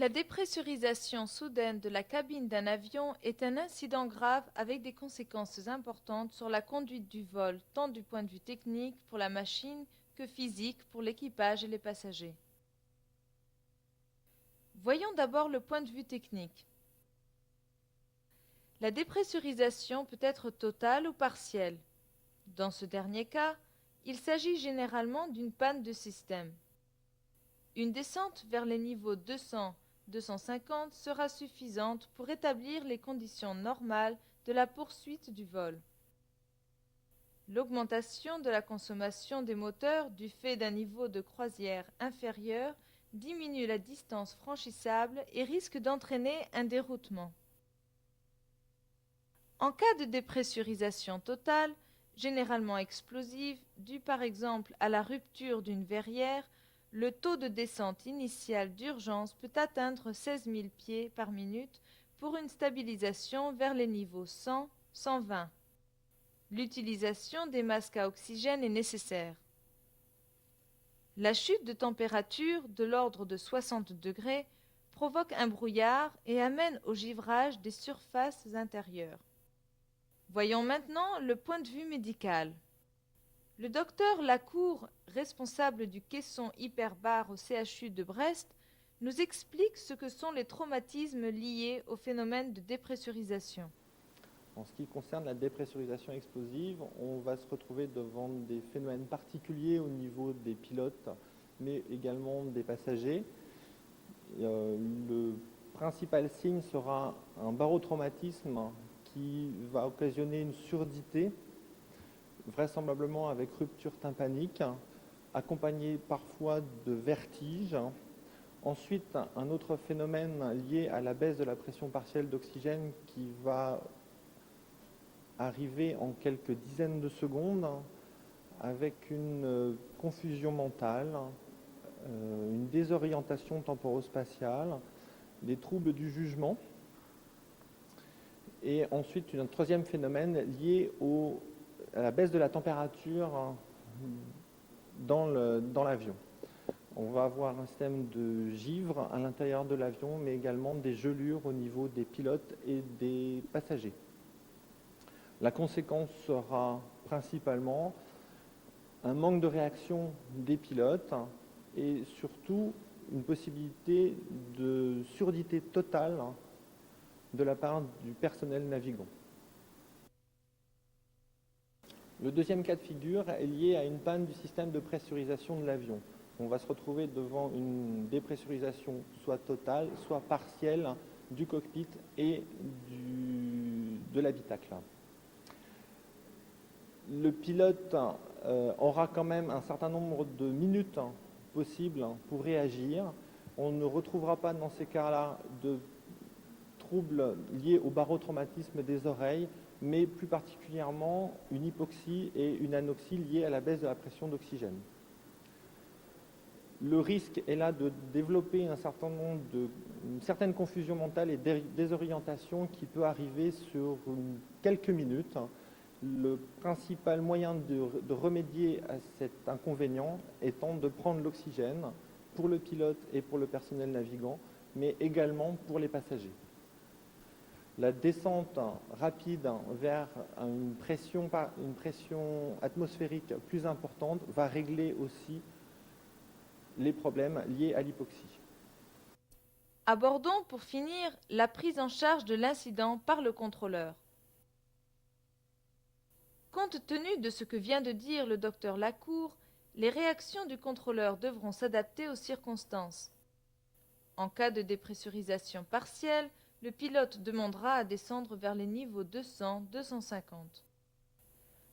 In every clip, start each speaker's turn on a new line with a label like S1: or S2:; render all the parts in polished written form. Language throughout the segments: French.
S1: La dépressurisation soudaine de la cabine d'un avion est un incident grave avec des conséquences importantes sur la conduite du vol, tant du point de vue technique pour la machine que physique pour l'équipage et les passagers. Voyons d'abord le point de vue technique. La dépressurisation peut être totale ou partielle. Dans ce dernier cas, il s'agit généralement d'une panne de système. Une descente vers les niveaux 200-250 sera suffisante pour établir les conditions normales de la poursuite du vol. L'augmentation de la consommation des moteurs du fait d'un niveau de croisière inférieur diminue la distance franchissable et risque d'entraîner un déroutement. En cas de dépressurisation totale, généralement explosive, due par exemple à la rupture d'une verrière, le taux de descente initiale d'urgence peut atteindre 16 000 pieds par minute pour une stabilisation vers les niveaux 100-120. L'utilisation des masques à oxygène est nécessaire. La chute de température de l'ordre de 60 degrés provoque un brouillard et amène au givrage des surfaces intérieures. Voyons maintenant le point de vue médical. Le docteur Lacour, responsable du caisson hyperbare au CHU de Brest, nous explique ce que sont les traumatismes liés au phénomène de dépressurisation.
S2: En ce qui concerne la dépressurisation explosive, on va se retrouver devant des phénomènes particuliers au niveau des pilotes, mais également des passagers. Le principal signe sera un barotraumatisme qui va occasionner une surdité, vraisemblablement avec rupture tympanique, accompagné parfois de vertiges. Ensuite, un autre phénomène lié à la baisse de la pression partielle d'oxygène qui va arriver en quelques dizaines de secondes avec une confusion mentale, une désorientation temporospatiale, des troubles du jugement et ensuite un troisième phénomène lié à la baisse de la température dans l'avion. On va avoir un système de givre à l'intérieur de l'avion, mais également des gelures au niveau des pilotes et des passagers. La conséquence sera principalement un manque de réaction des pilotes et surtout une possibilité de surdité totale de la part du personnel navigant. Le deuxième cas de figure est lié à une panne du système de pressurisation de l'avion. On va se retrouver devant une dépressurisation soit totale, soit partielle du cockpit et de l'habitacle. Le pilote aura quand même un certain nombre de minutes possibles pour réagir. On ne retrouvera pas dans ces cas-là de troubles liés au barotraumatisme des oreilles, mais plus particulièrement une hypoxie et une anoxie liées à la baisse de la pression d'oxygène. Le risque est là de développer une certaine confusion mentale et désorientation qui peut arriver sur quelques minutes. Le principal moyen de remédier à cet inconvénient étant de prendre l'oxygène pour le pilote et pour le personnel navigant, mais également pour les passagers. La descente rapide vers une pression atmosphérique plus importante va régler aussi les problèmes liés à l'hypoxie.
S1: Abordons pour finir la prise en charge de l'incident par le contrôleur. Compte tenu de ce que vient de dire le docteur Lacour, les réactions du contrôleur devront s'adapter aux circonstances. En cas de dépressurisation partielle, le pilote demandera à descendre vers les niveaux 200-250.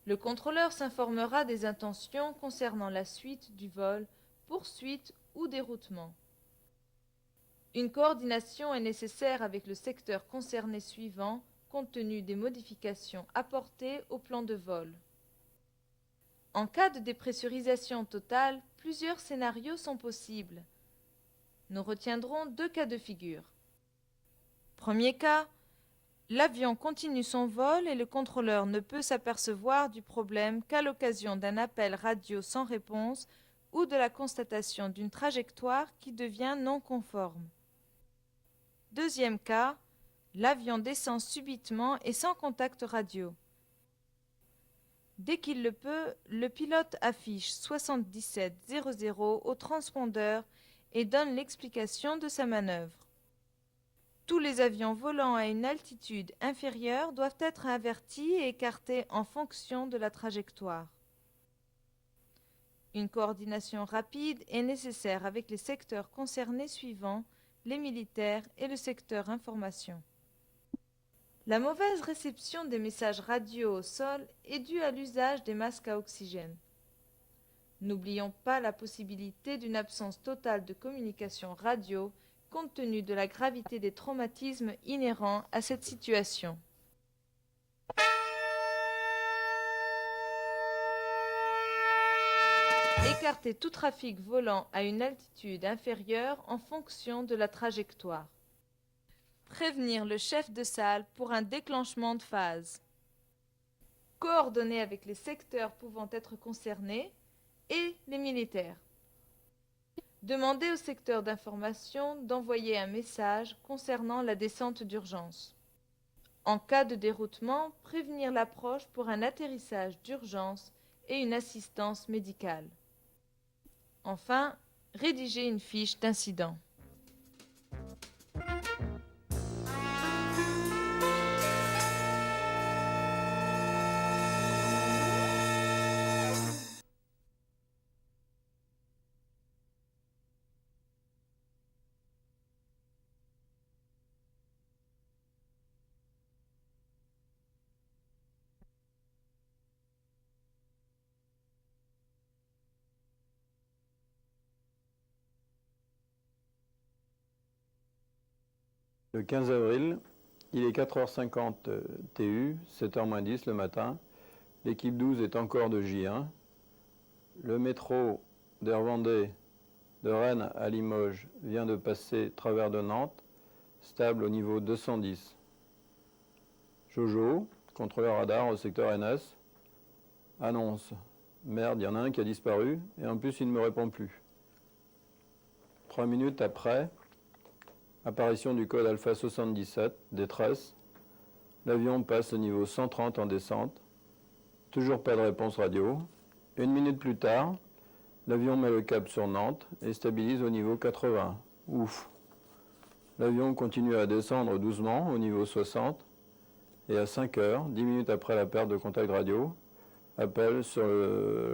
S1: Le contrôleur s'informera des intentions concernant la suite du vol, poursuite ou déroutement. Une coordination est nécessaire avec le secteur concerné suivant, compte tenu des modifications apportées au plan de vol. En cas de dépressurisation totale, plusieurs scénarios sont possibles. Nous retiendrons deux cas de figure. Premier cas, l'avion continue son vol et le contrôleur ne peut s'apercevoir du problème qu'à l'occasion d'un appel radio sans réponse ou de la constatation d'une trajectoire qui devient non conforme. Deuxième cas, l'avion descend subitement et sans contact radio. Dès qu'il le peut, le pilote affiche 7700 au transpondeur et donne l'explication de sa manœuvre. Tous les avions volant à une altitude inférieure doivent être avertis et écartés en fonction de la trajectoire. Une coordination rapide est nécessaire avec les secteurs concernés suivants, les militaires et le secteur information. La mauvaise réception des messages radio au sol est due à l'usage des masques à oxygène. N'oublions pas la possibilité d'une absence totale de communication radio compte tenu de la gravité des traumatismes inhérents à cette situation. Écarter tout trafic volant à une altitude inférieure en fonction de la trajectoire. Prévenir le chef de salle pour un déclenchement de phase. Coordonner avec les secteurs pouvant être concernés et les militaires. Demander au secteur d'information d'envoyer un message concernant la descente d'urgence. En cas de déroutement, prévenir l'approche pour un atterrissage d'urgence et une assistance médicale. Enfin, rédiger une fiche d'incident.
S3: Le 15 avril, il est 4h50 TU, 7h-10 le matin. L'équipe 12 est encore de J1. Le métro d'Air Vendée de Rennes à Limoges vient de passer travers de Nantes, stable au niveau 210. Jojo, contrôleur radar au secteur NS, annonce « Merde, il y en a un qui a disparu et en plus il ne me répond plus ». 3 minutes après, apparition du code Alpha 77, détresse. L'avion passe au niveau 130 en descente. Toujours pas de réponse radio. 1 minute plus tard, l'avion met le cap sur Nantes et stabilise au niveau 80. Ouf. L'avion continue à descendre doucement au niveau 60. Et à 5 heures, 10 minutes après la perte de contact radio, appel sur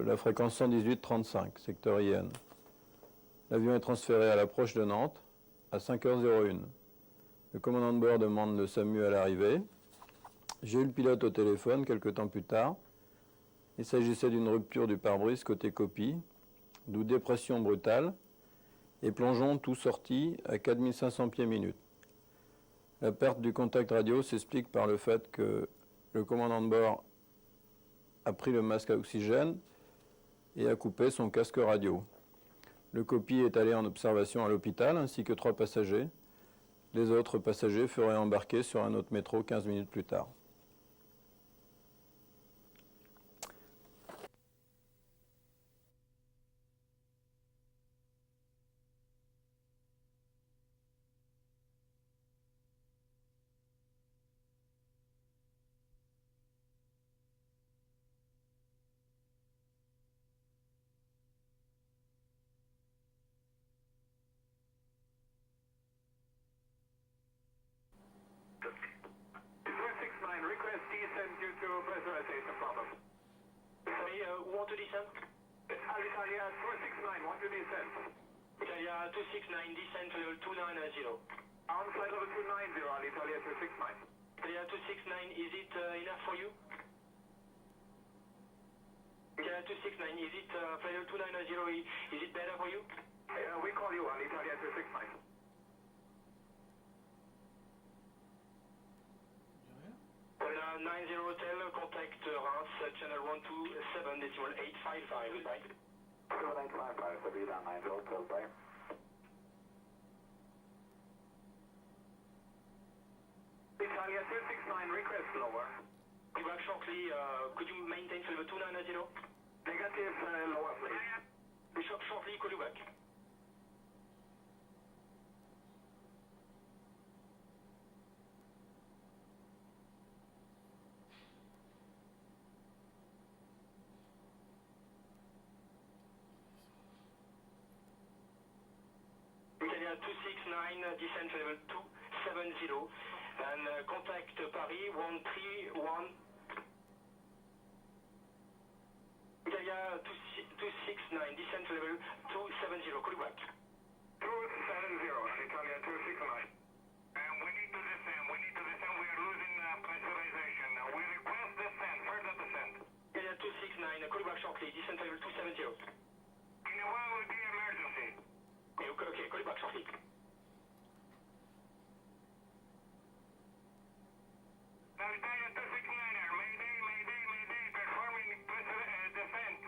S3: la fréquence 118-35, secteur IN. L'avion est transféré à l'approche de Nantes à 5h01. Le commandant de bord demande le SAMU à l'arrivée. J'ai eu le pilote au téléphone quelques temps plus tard. Il s'agissait d'une rupture du pare-brise côté copie, d'où dépression brutale, et plongeon tout sorti à 4500 pieds minute. La perte du contact radio s'explique par le fait que le commandant de bord a pris le masque à oxygène et a coupé son casque radio. Le copie est allé en observation à l'hôpital, ainsi que 3 passagers. Les autres passagers feraient embarquer sur un autre métro 15 minutes plus tard.
S4: Want to descend? Alitalia 269, want to descend. Italia 269, descend to level 290. On flight level 290, Alitalia 269. Italia 269, is it enough for you? Italia 269, is it flight level 290, is it better for you? We call you, Alitalia 269. Italia 90 Hotel, contact Reims, channel 127.855, goodbye. 7855, Sabina 90 Hotel, bye. Italia 269, request lower. Be back shortly, could you maintain level 290? Negative, lower please. Bishop shortly, call you back. Italia 269, descent to level 270, and contact Paris 131. Italia 269, descent to level 270, call you back. 270, and Italia 269. And we need to descend, we are losing pressurization. We request descent, further descent. Italia 269, call you back shortly, descent to level 270. In a while will be emergency. Okay, call you back shortly. Now Italia 269er, Mayday, performing descent.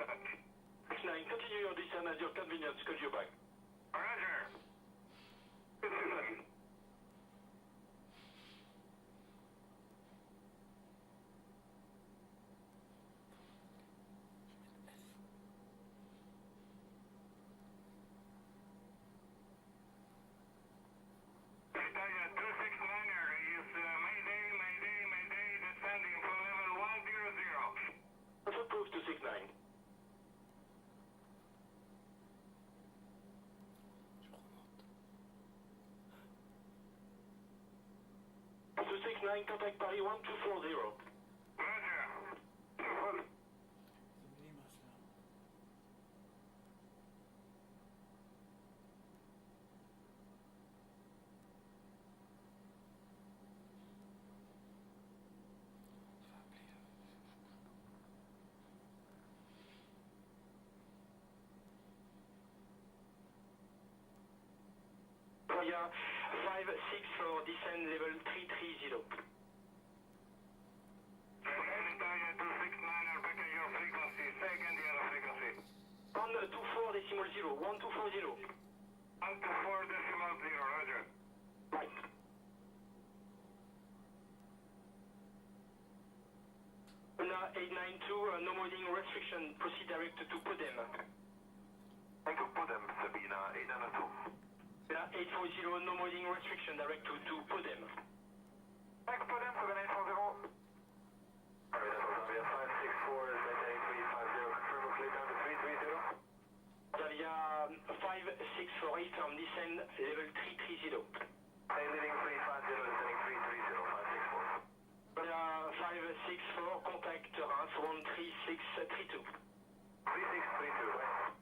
S4: 69, continue your descent at your convenience, call you back. Roger. Italia 269er is Mayday, descending from level 100. What's approved 269? 269, contact Paris 1240. Roger. Italia 564, descend level 330. Italia 269er, back at your frequency, second the other frequency. 124.0, 1240. 124.0, roger. Right. Una 892, no modding restriction, proceed direct to Podem. To Podem, Sabina 892. 840, no modding restriction, direct to Podem. Thanks, Podem, 7840. 564, Delta 8350, confirm a clear down to 330. Italia 564, from descend level 330. Stay leading 350, descending 330, 564. Italia 564, contact Reims 13632. 3632, right.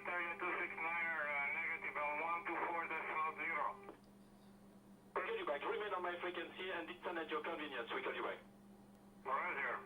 S4: Italia 269er, negative on 124.0. We'll call you back. Remain on my frequency and descend at your convenience. We'll call you back. Roger.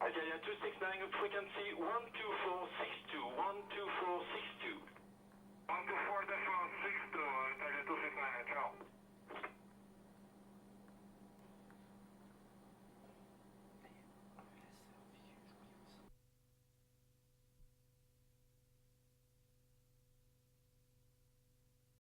S4: Italia 269, frequency 12462, 12462. 124.62,